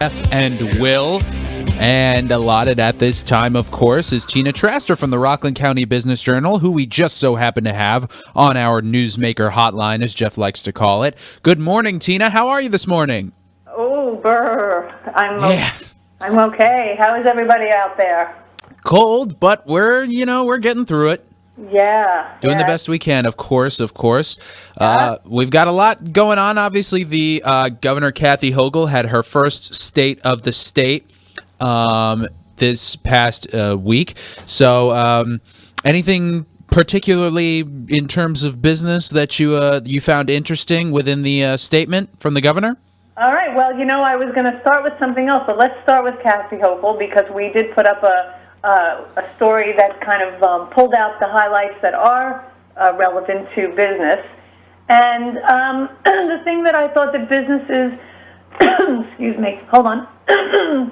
Jeff and Will. And allotted at this time, of course, is Tina Traster from the Rockland County Business Journal, who we just so happen to have on our Newsmaker hotline, as Jeff likes to call it. Good morning, Tina. How are you this morning? Oh, brr. I'm okay. How is everybody out there? Cold, but we're getting through it. Yeah. Doing the best we can, of course. We've got a lot going on. Obviously, the Governor Kathy Hochul had her first State of the State this past week. So anything particularly in terms of business that you found interesting within the statement from the governor? All right. Well, I was going to start with something else, but let's start with Kathy Hochul because we did put up a story that kind of pulled out the highlights that are relevant to business. And the thing that I thought that businesses, excuse me, hold on,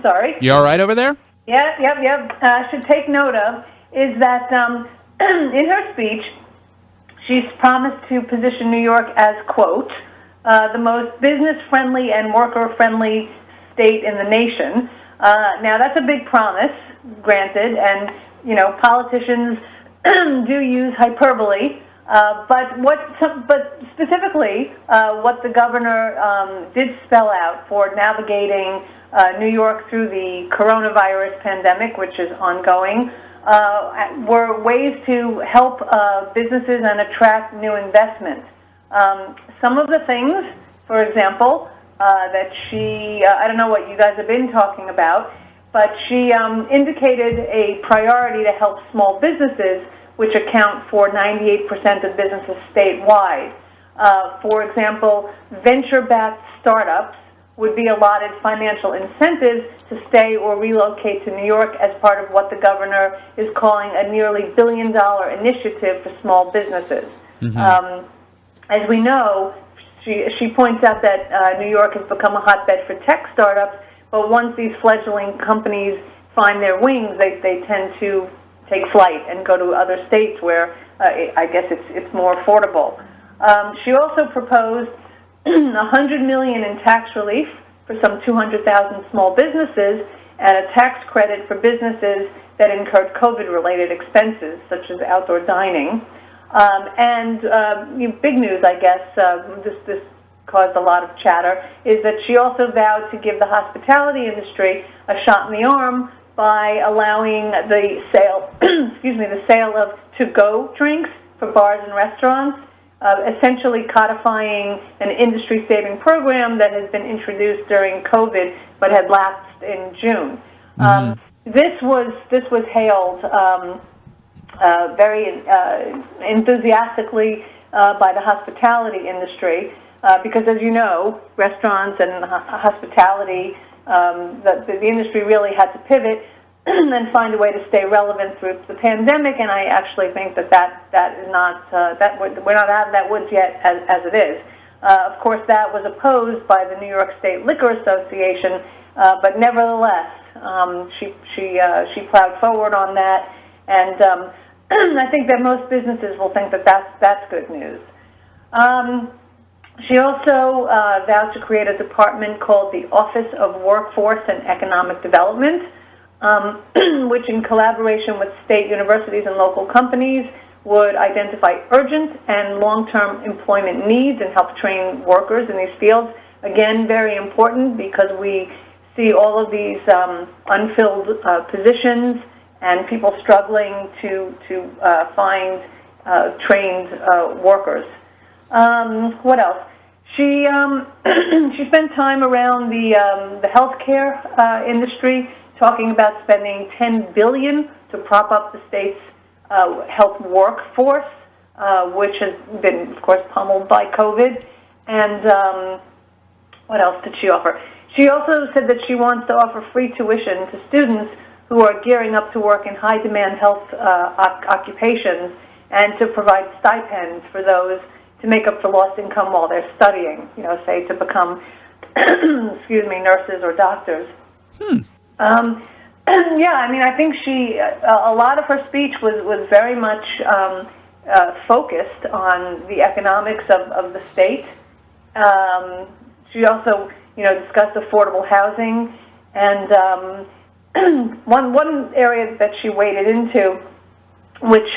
sorry. You all right over there? Yep. Should take note of is that in her speech, she's promised to position New York as, quote, the most business-friendly and worker-friendly state in the nation. Now, that's a big promise, granted, and, politicians do use hyperbole, but specifically, what the governor did spell out for navigating New York through the coronavirus pandemic, which is ongoing, were ways to help businesses and attract new investment. Some of the things, for example, that she, I don't know what you guys have been talking about, but she indicated a priority to help small businesses, which account for 98% of businesses statewide. For example, venture-backed startups would be allotted financial incentives to stay or relocate to New York as part of what the governor is calling a nearly $1 billion initiative for small businesses. Mm-hmm. As we know, she points out that New York has become a hotbed for tech startups, but once these fledgling companies find their wings, they tend to take flight and go to other states where I guess it's more affordable. She also proposed $100 million in tax relief for some 200,000 small businesses and a tax credit for businesses that incurred COVID-related expenses, such as outdoor dining. Big news, I guess, this caused a lot of chatter, is that she also vowed to give the hospitality industry a shot in the arm by allowing the sale, the sale of to-go drinks for bars and restaurants, essentially codifying an industry-saving program that has been introduced during COVID but had lapsed in June. Mm-hmm. This was hailed very enthusiastically by the hospitality industry because, as you know, restaurants and hospitality, the industry really had to pivot and find a way to stay relevant through the pandemic. And I actually think that is not we're not out of that woods yet as it is. Of course, that was opposed by the New York State Liquor Association, but nevertheless, she plowed forward on that, and I think that most businesses will think that that's good news. She also vowed to create a department called the Office of Workforce and Economic Development, which in collaboration with state universities and local companies would identify urgent and long-term employment needs and help train workers in these fields. Again, very important because we see all of these unfilled positions and people struggling to find trained workers. What else? She spent time around the healthcare industry, talking about spending $10 billion to prop up the state's health workforce, which has been, of course, pummeled by COVID. And what else did she offer? She also said that she wants to offer free tuition to students who are gearing up to work in high-demand health occupations and to provide stipends for those to make up for lost income while they're studying, say to become, nurses or doctors. I think a lot of her speech was very much focused on the economics of the state. She also discuss affordable housing. And one area that she waded into, which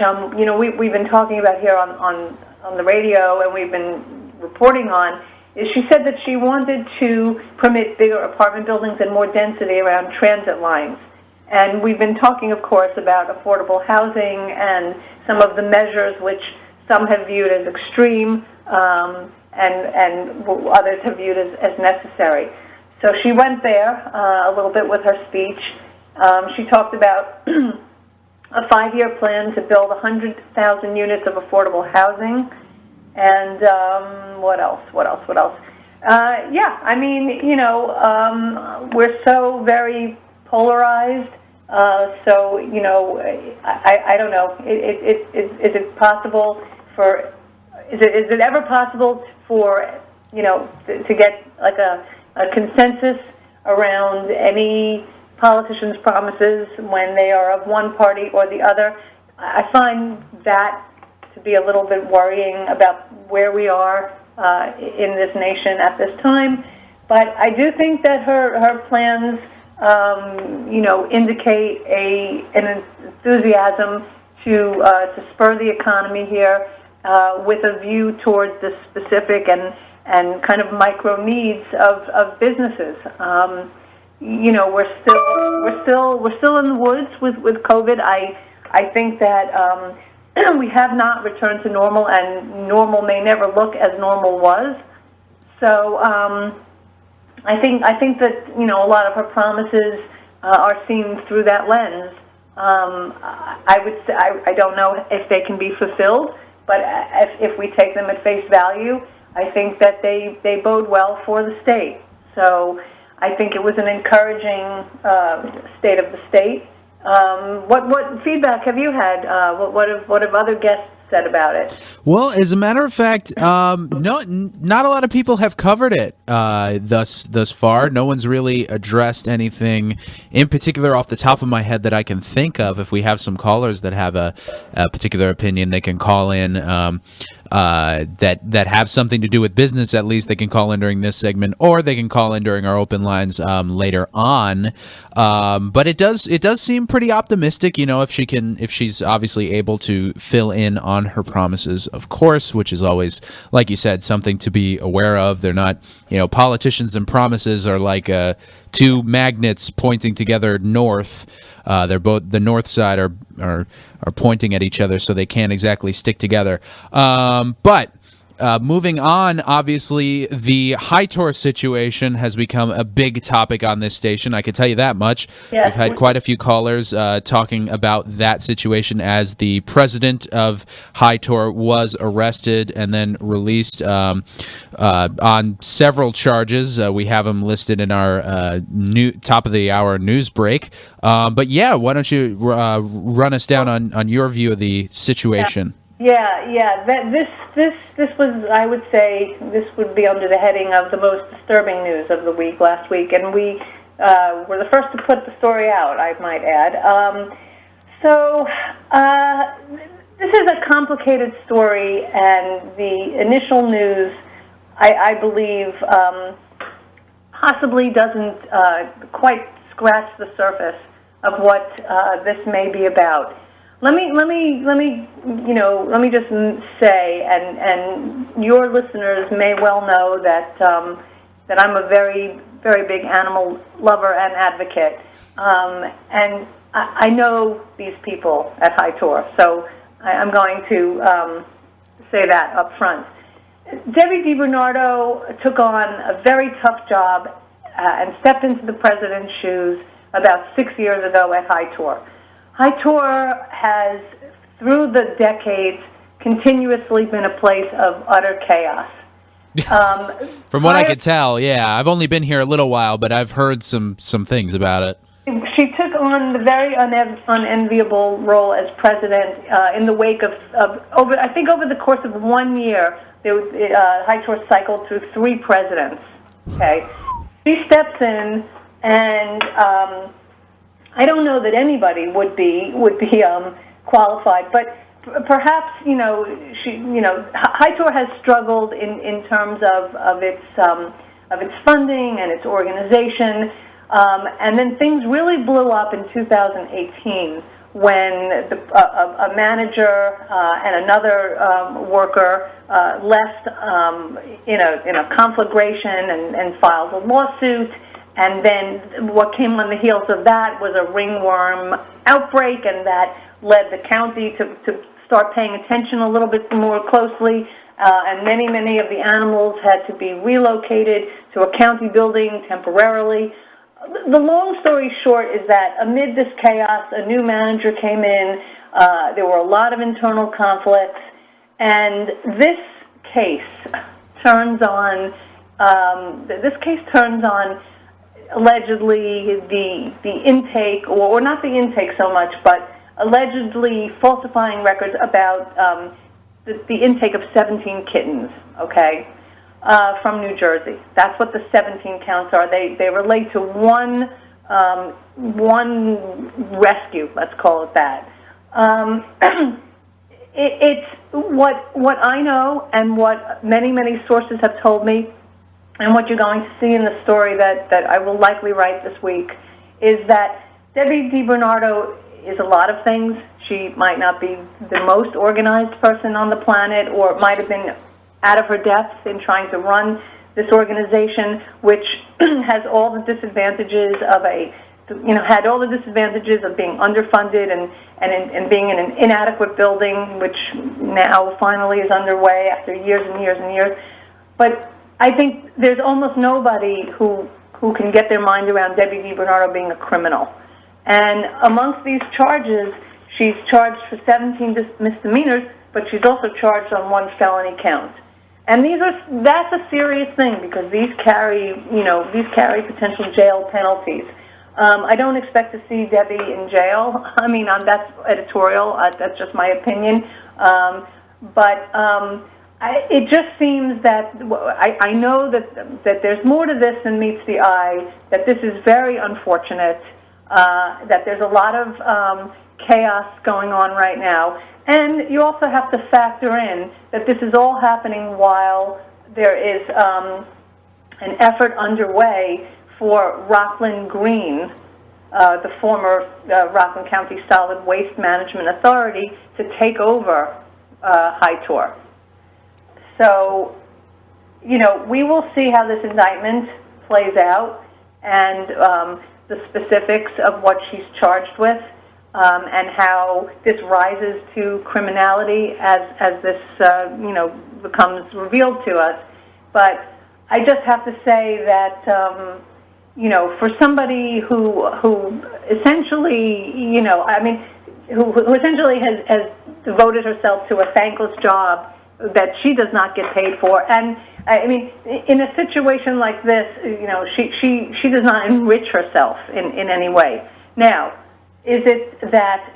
we've been talking about here on the radio, and we've been reporting on, is she said that she wanted to permit bigger apartment buildings and more density around transit lines. And we've been talking, of course, about affordable housing and some of the measures which some have viewed as extreme and others have viewed as necessary. So she went there a little bit with her speech. She talked about a 5-year plan to build 100,000 units of affordable housing. And what else? We're so very polarized. I don't know. Is it possible for? Is it ever possible for to get like a consensus around any politician's promises when they are of one party or the other? I find that to be a little bit worrying about where we are in this nation at this time. But I do think that her plans, indicate an enthusiasm to spur the economy here with a view towards the specific and kind of micro needs of businesses. We're still in the woods with COVID. I think that we have not returned to normal, and normal may never look as normal was. So I think that a lot of her promises are seen through that lens. I would say I don't know if they can be fulfilled, but if we take them at face value, I think that they bode well for the state. So I think it was an encouraging state of the state. What feedback have you had? What have other guests said about it? Well, as a matter of fact, not a lot of people have covered it thus far. No one's really addressed anything in particular off the top of my head that I can think of. If we have some callers that have a particular opinion, they can call in. That have something to do with business, at least they can call in during this segment, or they can call in during our open lines later on. But it does seem pretty optimistic, if she's obviously able to fill in on her promises, of course, which is always, like you said, something to be aware of. They're not, politicians and promises are like two magnets pointing together north. They're both, the north side are pointing at each other, so they can't exactly stick together. But moving on, obviously, the Tor situation has become a big topic on this station. I can tell you that much. Yes. We've had quite a few callers talking about that situation as the president of Tor was arrested and then released on several charges. We have them listed in our top of the hour news break. But yeah, why don't you run us down on your view of the situation? Yeah. This was, I would say, this would be under the heading of the most disturbing news of the week last week, and we were the first to put the story out, I might add. This is a complicated story, and the initial news, I believe, possibly doesn't quite scratch the surface of what this may be about. Let me just say, and your listeners may well know that I'm a very, very big animal lover and advocate, and I know these people at Tor, so I'm going to say that up front. Debbie DiBernardo took on a very tough job and stepped into the president's shoes about 6 years ago at Tor. Tor has, through the decades, continuously been a place of utter chaos. From what I could tell, yeah. I've only been here a little while, but I've heard some things about it. She took on the very unenviable role as president in the wake of over the course of 1 year, Tor cycled through 3 presidents. Okay, she steps in, and I don't know that anybody would be qualified, but perhaps Tor has struggled in terms of its its funding and its organization. And then things really blew up in 2018 when a manager and another worker left in a conflagration and filed a lawsuit. And then what came on the heels of that was a ringworm outbreak, and that led the county to start paying attention a little bit more closely. And many of the animals had to be relocated to a county building temporarily. The long story short is that amid this chaos, a new manager came in. There were a lot of internal conflicts, and this case turns on. Allegedly the intake, or not the intake so much, but allegedly falsifying records about the intake of 17 kittens. Okay. From New Jersey. That's what the 17 counts are. They relate to one rescue, let's call it that. It's what I know, and what many sources have told me, and what you're going to see in the story that I will likely write this week, is that Debbie DiBernardo is a lot of things. She might not be the most organized person on the planet, or might have been out of her depth in trying to run this organization, which has all the disadvantages of had all the disadvantages of being underfunded and being in an inadequate building, which now finally is underway after years and years and years. But I think there's almost nobody who can get their mind around Debbie DiBernardo being a criminal. And amongst these charges, she's charged for 17 misdemeanors, but she's also charged on one felony count. And that's a serious thing, because these carry potential jail penalties. I don't expect to see Debbie in jail. I mean, that's editorial. That's just my opinion. It just seems that I know that there's more to this than meets the eye, that this is very unfortunate, that there's a lot of chaos going on right now. And you also have to factor in that this is all happening while there is an effort underway for Rockland Green, the former Rockland County Solid Waste Management Authority, to take over High Tor. So, we will see how this indictment plays out, and the specifics of what she's charged with. And how this rises to criminality as this becomes revealed to us. But I just have to say that for somebody who essentially who essentially has devoted herself to a thankless job that she does not get paid for, and I mean, in a situation like this, she does not enrich herself in any way. Now, is it that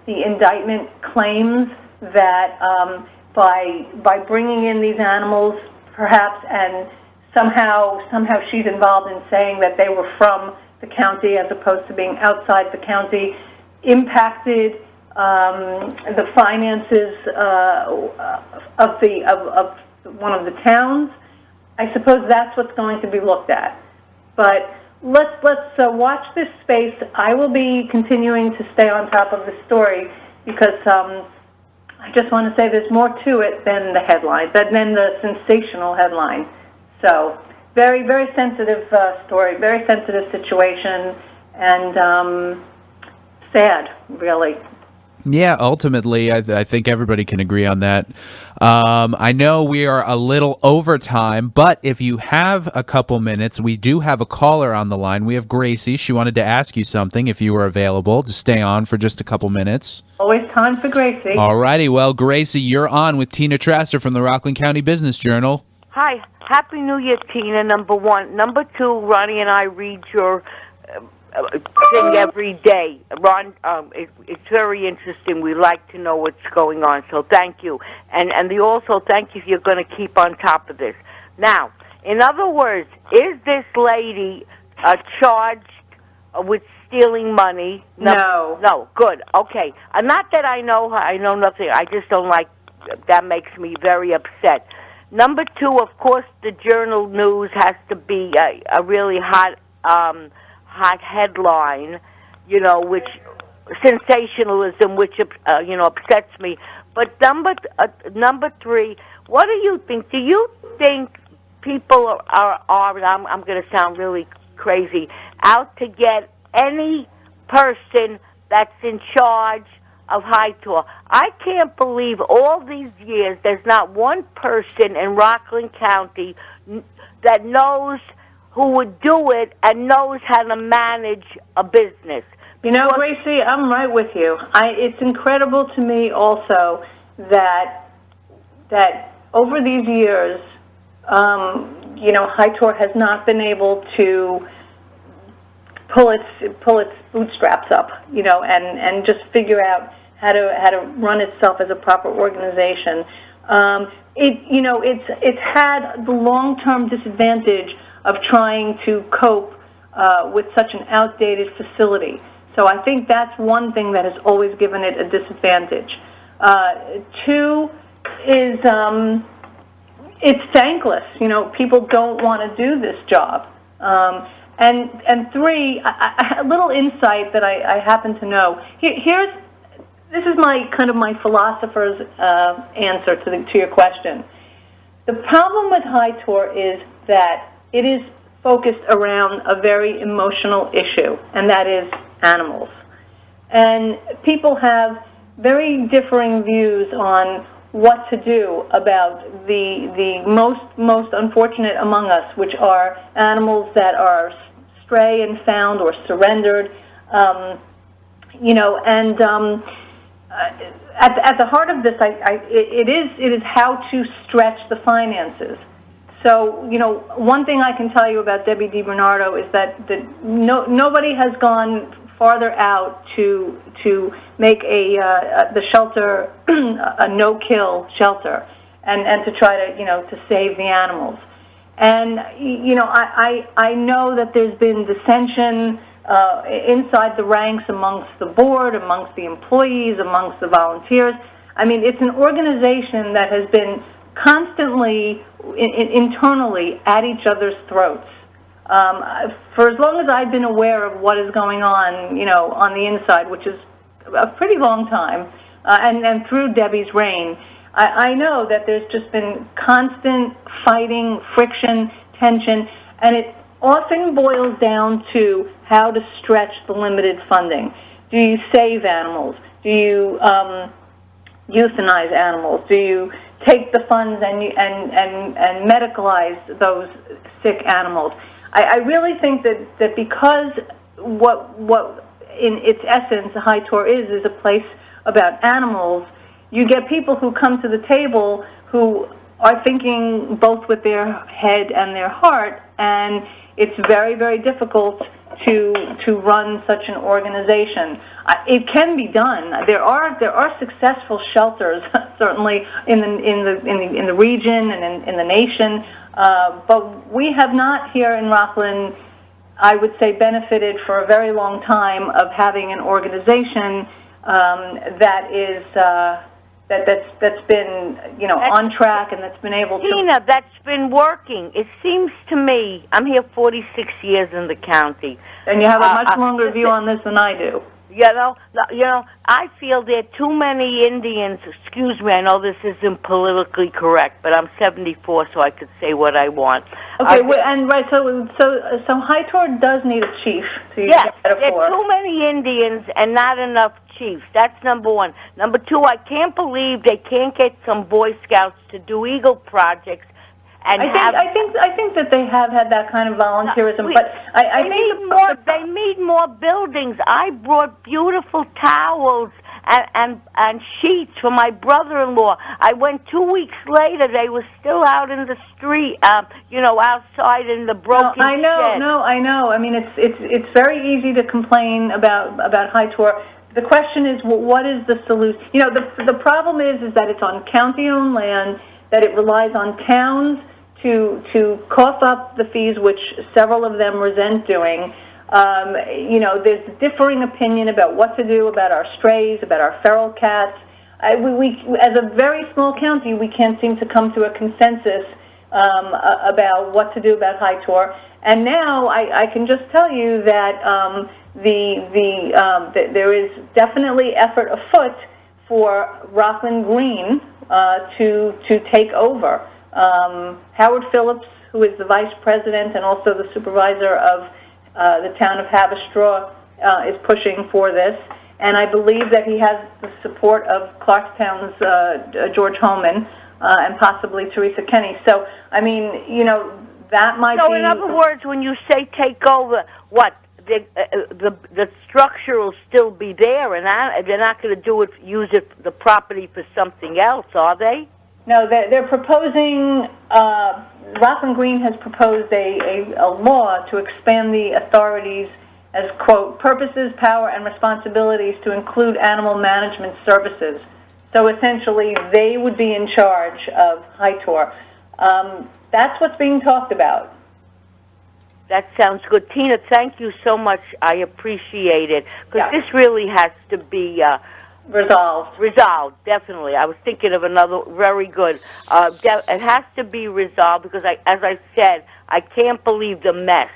the indictment claims that by bringing in these animals, perhaps, and somehow she's involved in saying that they were from the county as opposed to being outside the county, impacted the finances of one of the towns? I suppose that's what's going to be looked at. But let's watch this space. I will be continuing to stay on top of the story, because I just want to say there's more to it than the headline, than the sensational headline. So very, very sensitive story, very sensitive situation, and sad, really. Yeah, ultimately, I think everybody can agree on that. I know we are a little over time, but if you have a couple minutes, we do have a caller on the line. We have Gracie. She wanted to ask you something, if you were available to stay on for just a couple minutes. Always time for Gracie. All righty. Well, Gracie, you're on with Tina Traster from the Rockland County Business Journal. Hi. Happy New Year, Tina, number one. Number two, Ronnie and I read your thing every day. Ron, it's very interesting. We like to know what's going on, so thank you. And also thank you if you're going to keep on top of this. Now, in other words, is this lady charged with stealing money? No. No, good. Okay. Not that I know her. I know nothing. I just don't like, that makes me very upset. Number two, of course, the journal news has to be a really hot headline, which sensationalism, which upsets me. But number three, what do you think? Do you think people are I'm going to sound really crazy, out to get any person that's in charge of Tor? I can't believe all these years there's not one person in Rockland County that knows who would do it and knows how to manage a business. Gracie, I'm right with you. It's incredible to me also that over these years, Tor has not been able to pull its bootstraps up, and just figure out how to run itself as a proper organization. It's had the long-term disadvantage of trying to cope with such an outdated facility. So I think that's one thing that has always given it a disadvantage. Two is it's thankless. People don't want to do this job. And three, a little insight that I happen to know. This is my philosopher's answer to your question. The problem with Tor is that it is focused around a very emotional issue, and that is animals. And people have very differing views on what to do about the most unfortunate among us, which are animals that are stray and found or surrendered, at the heart of this, it is how to stretch the finances. So, one thing I can tell you about Debbie DiBernardo is that nobody has gone farther out to make the shelter a no-kill shelter, and to try to save the animals. And I know that there's been dissension inside the ranks amongst the board, amongst the employees, amongst the volunteers. I mean, it's an organization that has been constantly internally at each other's throats. For as long as I've been aware of what is going on the inside, which is a pretty long time, and through Debbie's reign, I know that there's just been constant fighting, friction, tension, and it often boils down to how to stretch the limited funding. Do you save animals? Do you euthanize animals? Do you take the funds and medicalize those sick animals? I really think that because what in its essence Tor is a place about animals, you get people who come to the table who are thinking both with their head and their heart, and it's very, very difficult to run such an organization. It can be done. There are successful shelters certainly in the region and in the nation, but we have not here in Rockland, I would say, benefited for a very long time of having an organization that's been on track and that's been able to. Tina, that's been working. It seems to me, I'm here 46 years in the county. And you have a much longer view on this than I do. I feel there are too many Indians. Excuse me, I know this isn't politically correct, but I'm 74, so I could say what I want. Okay, so Tor does need a chief to use yes, that metaphor. There are too many Indians and not enough chiefs. That's number one. Number two, I can't believe they can't get some Boy Scouts to do Eagle projects. And I think that they have had that kind of volunteerism, but they need more buildings. I brought beautiful towels and sheets for my brother-in-law. I went 2 weeks later; they were still out in the street, outside in the broken shed. I know. I mean, it's very easy to complain about Tor. The question is, what is the solution? The problem is that it's on county-owned land, that it relies on towns to cough up the fees, which several of them resent doing. There's differing opinion about what to do about our strays, about our feral cats. as a very small county, we can't seem to come to a consensus about what to do about High Tor. And now I can just tell you that there is definitely effort afoot for Rockland Green to take over. Howard Phillips, who is the vice president and also the supervisor of the town of Haverstraw, is pushing for this. And I believe that he has the support of Clarkstown's George Holman and possibly Teresa Kenny. So, I mean, you know, that might be... So, in other words, when you say take over, what? The structure will still be there, and they're not going to use the property for something else, are they? No, they're proposing... Rockland Green has proposed a law to expand the authorities as, quote, purposes, power, and responsibilities to include animal management services. So essentially, they would be in charge of High Tor. That's what's being talked about. That sounds good. Tina, thank you so much. I appreciate it. Because this really has to be... resolved. Resolved, definitely. I was thinking of another very good. It has to be resolved because, as I said, I can't believe the mess.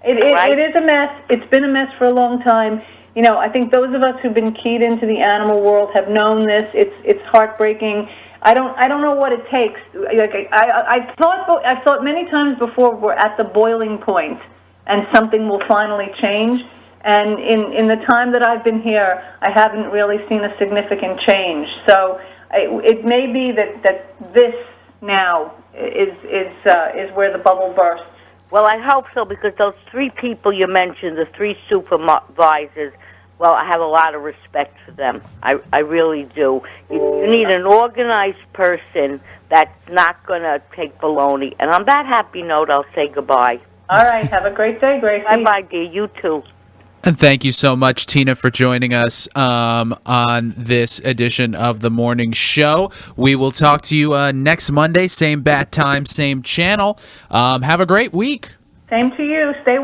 It is a mess. It's been a mess for a long time. You know, I think those of us who've been keyed into the animal world have known this. It's heartbreaking. I don't know what it takes. Like I've thought many times before we're at the boiling point and something will finally change. And in the time that I've been here, I haven't really seen a significant change. So it may be that this now is where the bubble bursts. Well, I hope so, because those three people you mentioned, the three supervisors, well, I have a lot of respect for them. I really do. You need an organized person that's not going to take baloney. And on that happy note, I'll say goodbye. All right. Have a great day, Gracie. Bye-bye, dear. You too. And thank you so much, Tina, for joining us on this edition of the morning show. We will talk to you next Monday, same bat time, same channel. Have a great week. Same to you. Stay